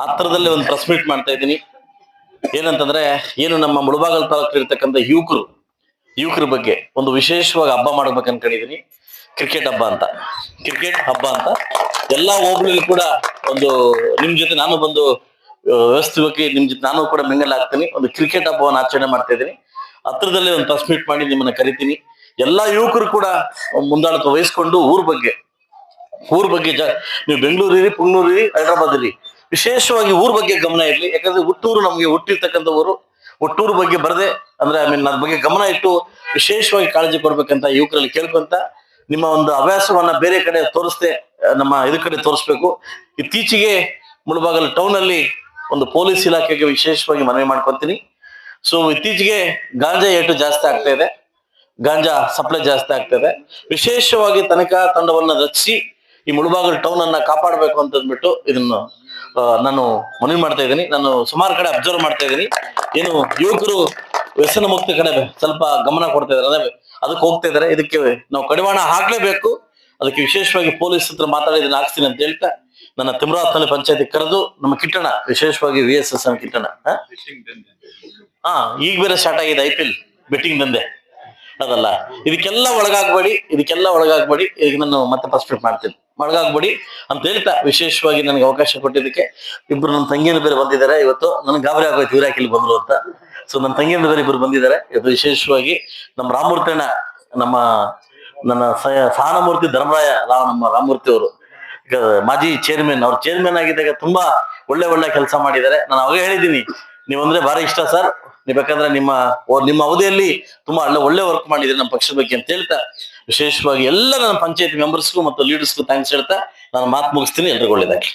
ಆ ಥರದಲ್ಲೇ ಒಂದು press meet ಮಾಡ್ತಾ ಇದ್ದೀನಿ. ಏನಂತಂದ್ರೆ, ಏನು ನಮ್ಮ ಮುಳಬಾಗಲ್ ತಾಲೂಕು ಇರ್ತಕ್ಕಂಥ ಯುವಕರ ಬಗ್ಗೆ ಒಂದು ವಿಶೇಷವಾಗಿ ಹಬ್ಬ ಮಾಡ್ಬೇಕು ಅನ್ಕೊಂಡಿದೀನಿ. ಕ್ರಿಕೆಟ್ ಹಬ್ಬ ಅಂತ ಎಲ್ಲಾ ಹೋಬಳಿಗೂ ಕೂಡ ಒಂದು ನಿಮ್ ಜೊತೆ ನಾನು ಬಂದು ವ್ಯವಸ್ಥೆ ಬಗ್ಗೆ ನಿಮ್ ಜೊತೆ ನಾನು ಕೂಡ ಮಿಂಗಲ್ ಆಗ್ತೀನಿ. ಒಂದು ಕ್ರಿಕೆಟ್ ಹಬ್ಬವನ್ನು ಆಚರಣೆ ಮಾಡ್ತಾ ಇದ್ದೀನಿ. ಹತ್ರದಲ್ಲೇ ಒಂದು ಪ್ರೆಸ್ ಮೀಟ್ ಮಾಡಿ ನಿಮ್ಮನ್ನ ಕರಿತೀನಿ. ಎಲ್ಲಾ ಯುವಕರು ಕೂಡ ಮುಂದಾಳತ್ವ ವಹಿಸ್ಕೊಂಡು ಊರ್ ಬಗ್ಗೆ ನೀವು ಬೆಂಗಳೂರಿರಿ, ಪುಂಗ್ಳೂರಿರಿ, ಹೈದರಾಬಾದ್ ಇರಿ, ವಿಶೇಷವಾಗಿ ಊರ್ ಬಗ್ಗೆ ಗಮನ ಇರಲಿ. ಯಾಕಂದ್ರೆ ಹುಟ್ಟೂರು ನಮ್ಗೆ ಹುಟ್ಟಿರ್ತಕ್ಕಂಥ ಊರು. ಹುಟ್ಟೂರು ಬಗ್ಗೆ ಬರದೆ ಅಂದ್ರೆ ಅದ್ರ ಬಗ್ಗೆ ಗಮನ ಇಟ್ಟು ವಿಶೇಷವಾಗಿ ಕಾಳಜಿ ಕೊಡ್ಬೇಕಂತ ಯುವಕರಲ್ಲಿ ಕೇಳ್ಕೊಂತ, ನಿಮ್ಮ ಒಂದು ಹವ್ಯಾಸವನ್ನ ಬೇರೆ ಕಡೆ ತೋರಿಸದೆ ನಮ್ಮ ಕಡೆ ತೋರಿಸ್ಬೇಕು. ಇತ್ತೀಚೆಗೆ ಮುಳಬಾಗಲ್ ಟೌನ್ ಅಲ್ಲಿ ಒಂದು ಪೊಲೀಸ್ ಇಲಾಖೆಗೆ ವಿಶೇಷವಾಗಿ ಮನವಿ ಮಾಡ್ಕೊತೀನಿ. ಸೊ ಇತ್ತೀಚೆಗೆ ಗಾಂಜಾ ಏಟು ಜಾಸ್ತಿ ಆಗ್ತಾ ಇದೆ, ಗಾಂಜಾ ಸಪ್ಲೈ ಜಾಸ್ತಿ ಆಗ್ತಾ ಇದೆ. ವಿಶೇಷವಾಗಿ ತನಿಖಾ ತಂಡವನ್ನ ರಚಿಸಿ ಈ ಮುಳಬಾಗಲ್ ಟೌನ್ ಅನ್ನ ಕಾಪಾಡಬೇಕು ಅಂತ ಅಂದ್ಬಿಟ್ಟು ಇದನ್ನು ನಾನು ಮನವಿ ಮಾಡ್ತಾ ಇದ್ದೀನಿ. ನಾನು ಸುಮಾರು ಕಡೆ ಅಬ್ಸರ್ವ್ ಮಾಡ್ತಾ ಇದ್ದೀನಿ. ಏನು ಯುವಕರು ವ್ಯಸನ ಮುಕ್ತಿ ಕಡೆ ಸ್ವಲ್ಪ ಗಮನ ಕೊಡ್ತಾ ಇದಾರೆ, ಅದಕ್ಕೆ ಹೋಗ್ತಾ ಇದಾರೆ. ಇದಕ್ಕೆ ನಾವು ಕಡಿವಾಣ ಹಾಕ್ಲೇಬೇಕು. ಅದಕ್ಕೆ ವಿಶೇಷವಾಗಿ ಪೊಲೀಸ್ ಹತ್ರ ಮಾತಾಡಿದನ್ನ ಹಾಕ್ತೀನಿ ಅಂತ ಹೇಳ್ತಾ, ನನ್ನ ತಿಮ್ರಾತ್ನಲ್ಲಿ ಪಂಚಾಯತಿ ಕರೆದು ನಮ್ಮ ಕಿಟ್ಟಣ, ವಿಶೇಷವಾಗಿ VSS ಕಿಟ್ಟಣ ಈಗ ಬೇರೆ ಸ್ಟಾರ್ಟ್ ಆಗಿದೆ IPL ಬೆಟ್ಟಿಂಗ್ ದಂಧೆ ಅದಲ್ಲ. ಇದಕ್ಕೆಲ್ಲ ಒಳಗಾಗ್ಬೇಡಿ. ಈಗ ನಾನು ಮತ್ತೆ ಫಸ್ಟ್ ಮಾಡ್ತೀನಿ, ಒಳಗಾಗ್ಬೇಡಿ ಅಂತ ಹೇಳ್ತಾ ವಿಶೇಷವಾಗಿ ನನಗೆ ಅವಕಾಶ ಕೊಟ್ಟಿದ್ದಕ್ಕೆ ಇಬ್ರು ನನ್ನ ತಂಗಿಯನ್ನು ಬೇರೆ ಬಂದಿದ್ದಾರೆ. ಇವತ್ತು ನನಗೆ ಗಾಬರಿ ಆಗೋಯ್ತು ಇವ್ರು ಯಾಕೆ ಇಲ್ಲಿ ಬಂದ್ರು ಅಂತ. ಸೊ ನನ್ನ ತಂಗಿಯನ್ನು ಬೇರೆ ಇಬ್ರು ಬಂದಿದ್ದಾರೆ ಇವತ್ತು. ವಿಶೇಷವಾಗಿ ನಮ್ಮ ರಾಮಮೂರ್ತಿ ಅಣ್ಣ, ನನ್ನ ಸಹನಮೂರ್ತಿ ಧರ್ಮರಾಯ ನಮ್ಮ ರಾಮಮೂರ್ತಿ ಅವರು ಮಾಜಿ ಚೇರ್ಮನ್, ಅವ್ರ ಚೇರ್ಮನ್ ಆಗಿದ್ದಾಗ ತುಂಬಾ ಒಳ್ಳೆ ಕೆಲಸ ಮಾಡಿದ್ದಾರೆ. ನಾನು ಅವಾಗ ಹೇಳಿದ್ದೀನಿ, ನೀವಂದ್ರೆ ಭಾರಿ ಇಷ್ಟ ಸರ್, ನೀವು ಬೇಕಾದ್ರೆ ನಿಮ್ಮ ಅವಧಿಯಲ್ಲಿ ತುಂಬಾ ಒಳ್ಳೆ ವರ್ಕ್ ಮಾಡಿದ್ರೆ ನಮ್ಮ ಪಕ್ಷದ ಬಗ್ಗೆ ಅಂತ ಹೇಳ್ತಾ, ವಿಶೇಷವಾಗಿ ಎಲ್ಲ ನನ್ನ ಪಂಚಾಯತ್ ಮೆಂಬರ್ಸ್ಗೂ ಮತ್ತು ಲೀಡರ್ಸ್ಗೂ ಥ್ಯಾಂಕ್ಸ್ ಹೇಳ್ತಾ ನಾನು ಮಾತು ಮುಗಿಸ್ತೀನಿ. ಎಲ್ರಿಗೂ ಒಳ್ಳೇದಾಗ್ಲಿ.